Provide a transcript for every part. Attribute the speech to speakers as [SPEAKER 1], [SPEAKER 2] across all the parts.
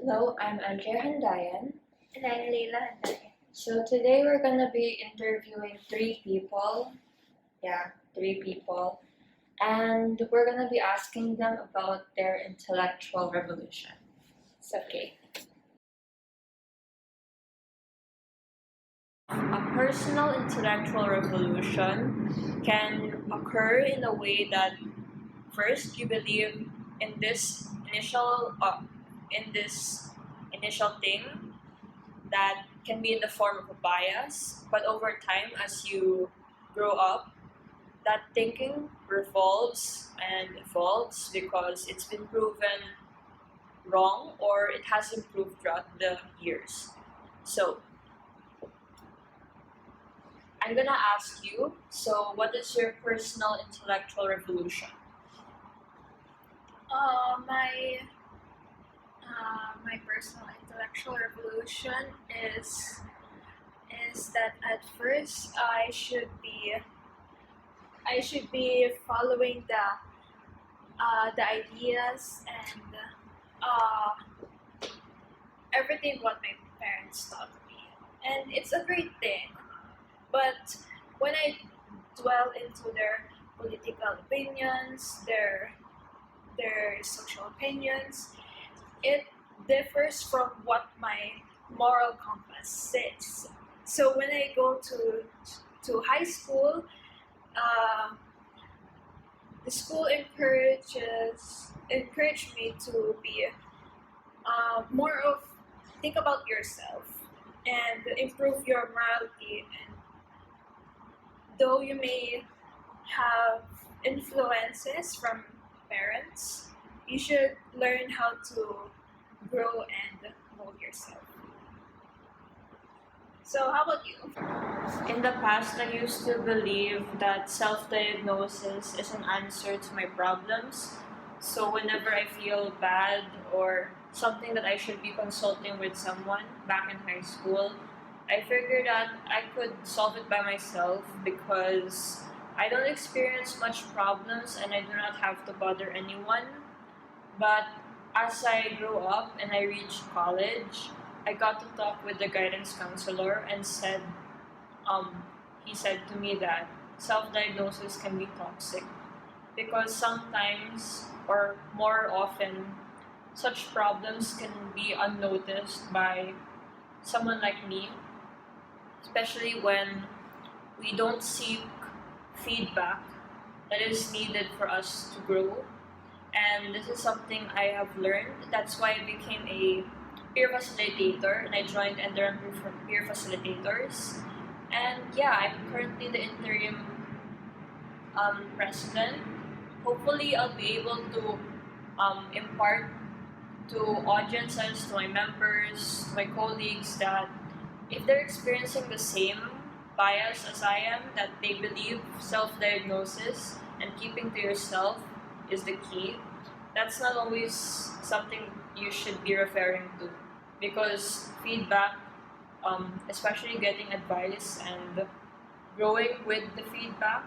[SPEAKER 1] Hello, I'm Andrea.
[SPEAKER 2] And I'm Leila.
[SPEAKER 1] So today we're gonna be interviewing three people. Yeah, three people. And we're gonna be asking them about their intellectual revolution. It's okay. A personal intellectual revolution can occur in a way that first you believe in this initial thing that can be in the form of a bias, but over time, as you grow up, that thinking revolves and evolves because it's been proven wrong or it has improved throughout the years. So, I'm gonna ask you, so what is your personal intellectual revolution?
[SPEAKER 2] My personal intellectual revolution is that at first I should be following the ideas and everything what my parents taught me, and it's a great thing. But when I dwell into their political opinions, their social opinions, it differs from what my moral compass says. So when I go to high school, uh, the school encourage me to be more of think about yourself and improve your morality. And though you may have influences from parents, you should learn how to grow and mold yourself. So how about you?
[SPEAKER 1] In the past, I used to believe that self-diagnosis is an answer to my problems. So whenever I feel bad or something that I should be consulting with someone back in high school, I figured that I could solve it by myself because I don't experience much problems and I do not have to bother anyone. But as I grew up and I reached college, I got to talk with the guidance counselor and um, he said to me that self-diagnosis can be toxic because sometimes or more often such problems can be unnoticed by someone like me, especially when we don't seek feedback that is needed for us to grow. And this is something I have learned. That's why I became a peer facilitator and I joined Enderun for peer facilitators. And yeah, I'm currently the interim president. Hopefully, I'll be able to impart to audiences, to my members, to my colleagues that if they're experiencing the same bias as I am, that they believe self-diagnosis and keeping to yourself is the key. That's not always something you should be referring to because feedback, especially getting advice and growing with the feedback,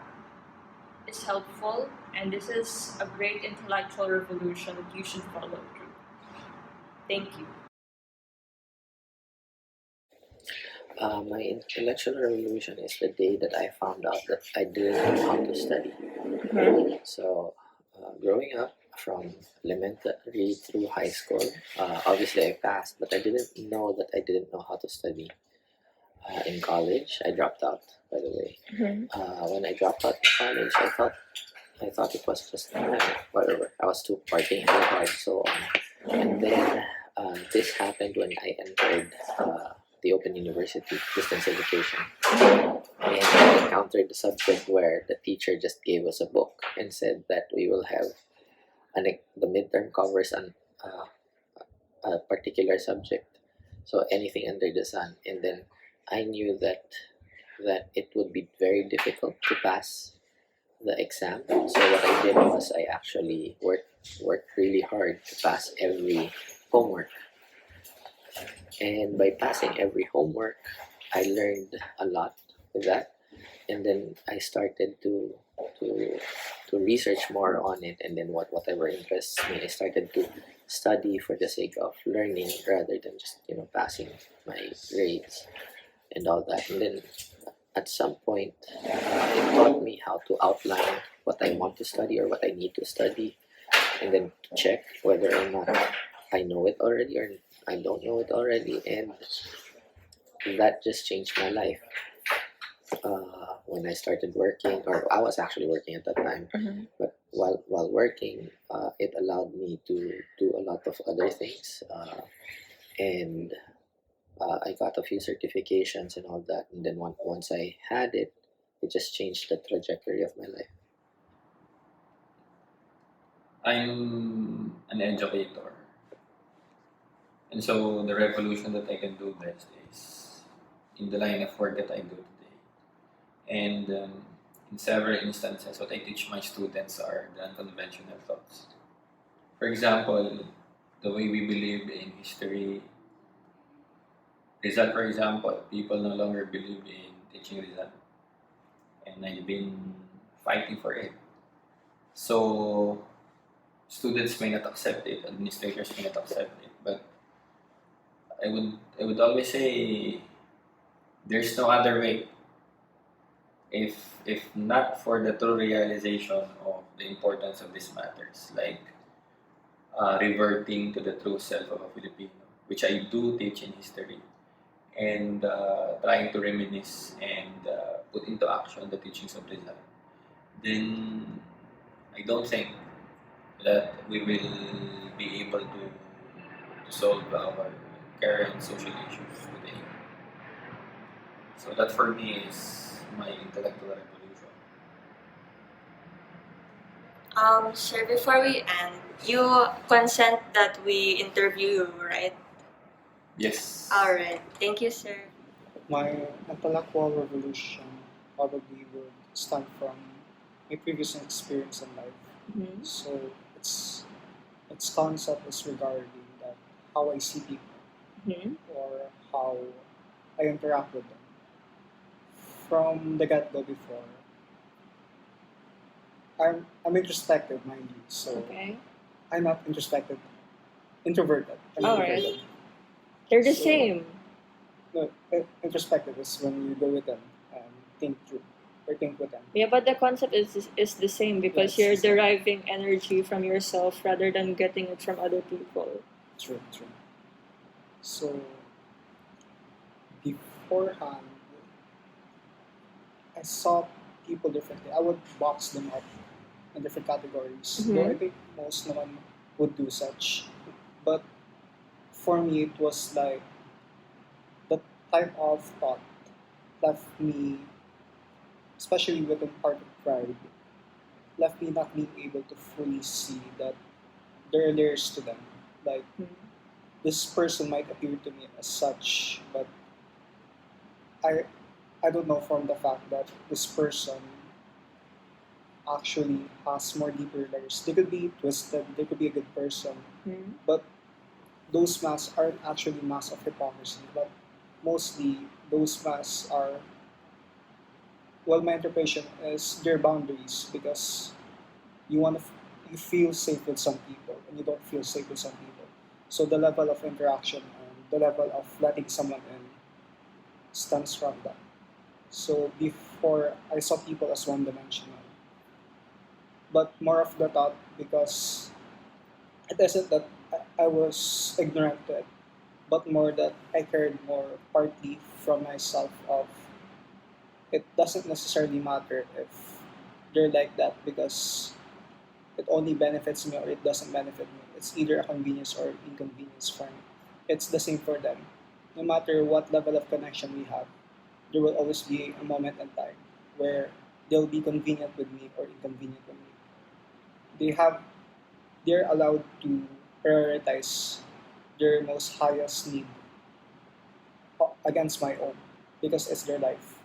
[SPEAKER 1] is helpful, and this is a great intellectual revolution that you should follow through. Thank you.
[SPEAKER 3] My intellectual revolution is the day that I found out that I didn't know how to study. So, growing up from elementary through high school, obviously I passed, but I didn't know that I didn't know how to study. In college, I dropped out. By the way, when I dropped out in college, I thought it was just whatever. I was too partying too hard, so on. And then this happened when I entered the Open University distance education, and I encountered the subject where the teacher just gave us a book and said that we will have the midterm covers a particular subject, so anything under the sun. And then I knew that it would be very difficult to pass the exam. So what I did was I actually worked really hard to pass every homework. And by passing every homework, I learned a lot with that. And then I started to to to research more on it, and then whatever interests me, I started to study for the sake of learning rather than just passing my grades and all that. And then at some point, it taught me how to outline what I want to study or what I need to study, and then check whether or not I know it already or I don't know it already, and that just changed my life. When I started working, or I was actually working at that time,
[SPEAKER 1] Mhm.
[SPEAKER 3] but while working, it allowed me to do a lot of other things, and I got a few certifications and all that. And then once I had it, it just changed the trajectory of my life.
[SPEAKER 4] I'm an educator, and so the revolution that I can do best is in the line of work that I do today. And in several instances, what I teach my students are the unconventional thoughts. For example, the way we believe in history, result, for example, people no longer believe in teaching result, and I've been fighting for it. So students may not accept it, administrators may not accept it, but I would always say there's no other way. If not for the true realization of the importance of these matters, like reverting to the true self of a Filipino, which I do teach in history, and trying to reminisce and put into action the teachings of Rizal, then I don't think that we will be able to solve our current social issues today. So that for me is my intellectual revolution.
[SPEAKER 1] Sir, before we end, you consent that we interview you, right?
[SPEAKER 4] Yes.
[SPEAKER 1] All right. Thank you, sir.
[SPEAKER 5] My intellectual revolution probably would stem from my previous experience in life.
[SPEAKER 1] Mhm.
[SPEAKER 5] So its concept is regarding that how I see people
[SPEAKER 1] Mhm.
[SPEAKER 5] or how I interact with them. From the get go before, I'm introspective, mind you. So
[SPEAKER 1] Okay.
[SPEAKER 5] I'm not introspective, introverted. I'm
[SPEAKER 1] Alright.
[SPEAKER 5] introverted.
[SPEAKER 1] They're the
[SPEAKER 5] So-
[SPEAKER 1] same.
[SPEAKER 5] No, introspective is when you go with them and think through or think with them.
[SPEAKER 1] Yeah, but the concept is the same because
[SPEAKER 5] Yes,
[SPEAKER 1] you're
[SPEAKER 5] it's the same.
[SPEAKER 1] deriving energy from yourself rather than getting it from other people.
[SPEAKER 5] True, true. So beforehand, I saw people differently. I would box them up in different categories. Though I
[SPEAKER 1] Mhm.
[SPEAKER 5] think most no one would do such. But for me, it was like the type of thought left me, especially with the part of pride, left me not being able to fully see that there are layers to them. Like
[SPEAKER 1] Mhm.
[SPEAKER 5] this person might appear to me as such, but I I don't know from the fact that this person actually has more deeper layers. They could be twisted, they could be a good person,
[SPEAKER 1] Mhm.
[SPEAKER 5] but those masks aren't actually masks of hypocrisy, but mostly those masks are, well, my interpretation is their boundaries because you want to, you feel safe with some people and you don't feel safe with some people. So the level of interaction and the level of letting someone in stems from that. So before I saw people as one dimensional, but more of the thought because it isn't that I was ignorant to it, but more that I cared more partly from myself of it doesn't necessarily matter if they're like that because it only benefits me or it doesn't benefit me. It's either a convenience or inconvenience for me. It's the same for them. No matter what level of connection we have, there will always be a moment in time where they'll be convenient with me or inconvenient with me. They have they're allowed to prioritize their most highest need against my own because it's their life.